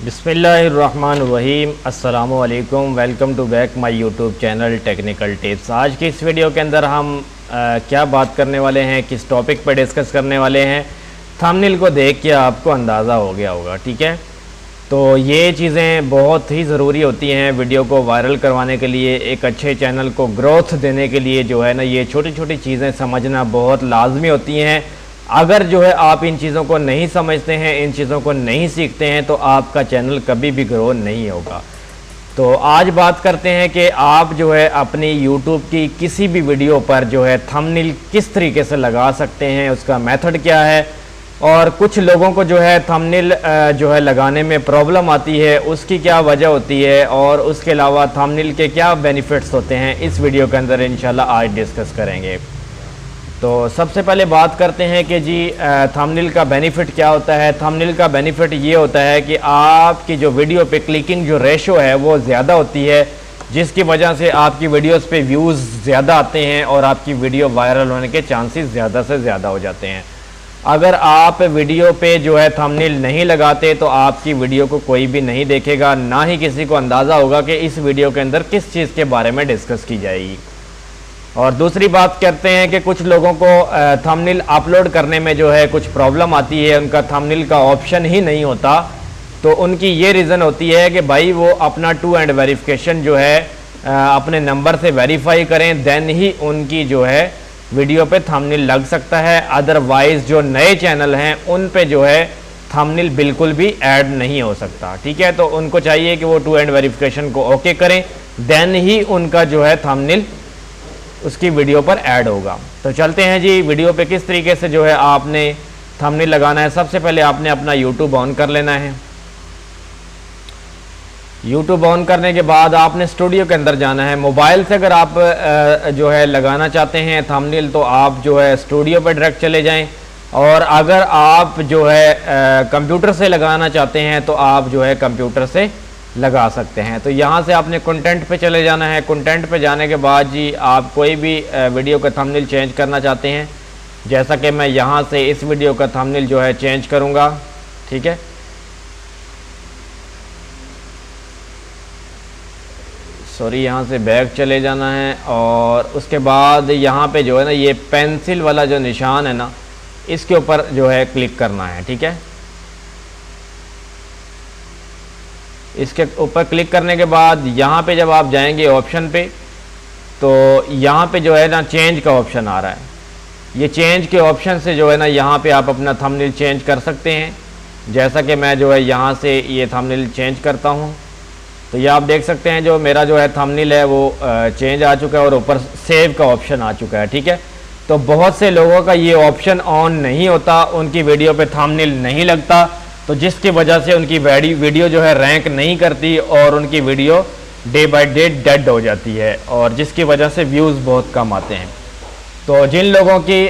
बिस्मिल्लाहिर्रहमानिर्रहीम अस्सलामुअलैकुम। Welcome to back my YouTube channel technical tips. आज की इस वीडियो के अंदर हम क्या बात करने वाले हैं, किस टॉपिक पर डिस्कस करने वाले हैं, थंबनेल को देख के आपको अंदाज़ा हो गया होगा। ठीक है, तो ये चीज़ें बहुत ही ज़रूरी होती हैं वीडियो को वायरल करवाने के लिए, एक अच्छे चैनल को ग्रोथ देने के लिए जो है ना, ये छोटी छोटी चीज़ें समझना बहुत लाजमी होती हैं। अगर जो है आप इन चीज़ों को नहीं समझते हैं, इन चीज़ों को नहीं सीखते हैं, तो आपका चैनल कभी भी ग्रो नहीं होगा। तो आज बात करते हैं कि आप जो है अपनी YouTube की किसी भी वीडियो पर जो है थंबनेल किस तरीके से लगा सकते हैं, उसका मेथड क्या है, और कुछ लोगों को जो है थंबनेल जो है लगाने में प्रॉब्लम आती है, उसकी क्या वजह होती है, और उसके अलावा थंबनेल के क्या बेनिफिट्स होते हैं, इस वीडियो के अंदर इंशाल्लाह आज डिस्कस करेंगे। तो सबसे पहले बात करते हैं कि जी थंबनेल का बेनिफिट क्या होता है। थंबनेल का बेनिफिट ये होता है कि आपकी जो वीडियो पे क्लिकिंग जो रेशो है वो ज़्यादा होती है, जिसकी वजह से आपकी वीडियोस पे व्यूज़ ज़्यादा आते हैं और आपकी वीडियो वायरल होने के चांसेस ज़्यादा से ज़्यादा हो जाते हैं। अगर आप वीडियो पे जो है थंबनेल नहीं लगाते तो आपकी वीडियो को कोई भी नहीं देखेगा, ना ही किसी को अंदाज़ा होगा कि इस वीडियो के अंदर किस चीज़ के बारे में डिस्कस की जाएगी। और दूसरी बात करते हैं कि कुछ लोगों को थंबनेल अपलोड करने में जो है कुछ प्रॉब्लम आती है, उनका थंबनेल का ऑप्शन ही नहीं होता। तो उनकी ये रीज़न होती है कि भाई वो अपना 2 एंड वेरिफिकेशन जो है अपने नंबर से वेरीफाई करें, देन ही उनकी जो है वीडियो पे थंबनेल लग सकता है। अदरवाइज़ जो नए चैनल हैं उन पे जो है थंबनेल बिल्कुल भी ऐड नहीं हो सकता। ठीक है, तो उनको चाहिए कि वो 2 एंड वेरिफिकेशन को ओके करें, देन ही उनका जो है थंबनेल उसकी वीडियो पर ऐड होगा। तो चलते हैं जी वीडियो पे किस तरीके से जो है आपने थंबनेल लगाना है। सबसे पहले आपने अपना YouTube ऑन कर लेना है। YouTube ऑन करने के बाद आपने स्टूडियो के अंदर जाना है। मोबाइल से अगर आप जो है लगाना चाहते हैं थंबनेल तो आप जो है स्टूडियो पर डायरेक्ट चले जाएं, और अगर आप जो है कंप्यूटर से लगाना चाहते हैं तो आप जो है कंप्यूटर से लगा सकते हैं। तो यहाँ से आपने कंटेंट पे चले जाना है। कंटेंट पे जाने के बाद जी आप कोई भी वीडियो का थंबनेल चेंज करना चाहते हैं, जैसा कि मैं यहाँ से इस वीडियो का थंबनेल जो है चेंज करूँगा। ठीक है, सॉरी, यहाँ से बैक चले जाना है, और उसके बाद यहाँ पे जो है ना ये पेंसिल वाला जो निशान है ना, इसके ऊपर जो है क्लिक करना है। ठीक है, इसके ऊपर क्लिक करने के बाद यहाँ पे जब आप जाएंगे ऑप्शन पे, तो यहाँ पे जो है ना चेंज का ऑप्शन आ रहा है। ये चेंज के ऑप्शन से जो है ना यहाँ पे आप अपना थंबनेल चेंज कर सकते हैं। जैसा कि मैं जो है यहाँ से ये थंबनेल चेंज करता हूँ, तो ये आप देख सकते हैं जो मेरा जो है थंबनेल है वो चेंज आ चुका है, और ऊपर सेव का ऑप्शन आ चुका है। ठीक है, तो बहुत से लोगों का ये ऑप्शन ऑन नहीं होता, उनकी वीडियो पे थंबनेल नहीं लगता, तो जिसकी वजह से उनकी वीडियो जो है रैंक नहीं करती और उनकी video day by day dead हो जाती है, और जिसकी वजह से व्यूज़ बहुत कम आते हैं। तो जिन लोगों की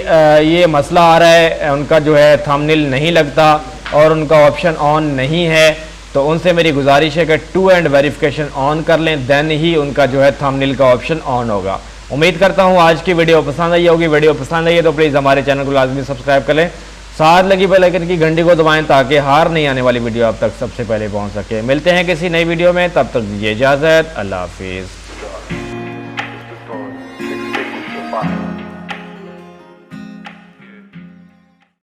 ये मसला आ रहा है, उनका जो है थंबनेल नहीं लगता और उनका ऑप्शन ऑन नहीं है, तो उनसे मेरी गुजारिश है कि 2 एंड वेरिफिकेशन ऑन कर लें, देन ही उनका जो है थंबनेल का ऑप्शन ऑन होगा। उम्मीद करता हूँ आज की वीडियो पसंद आई होगी। वीडियो पसंद आई है तो प्लीज़ हमारे चैनल को लाजमी सब्सक्राइब कर लें, साथ लगी बेल आइकन की घंटी को दबाएं ताकि हर नई आने वाली वीडियो आप तक सबसे पहले पहुंच सके। मिलते हैं किसी नई वीडियो में, तब तक दीजिए इजाज़त। अल्लाह हाफिज़।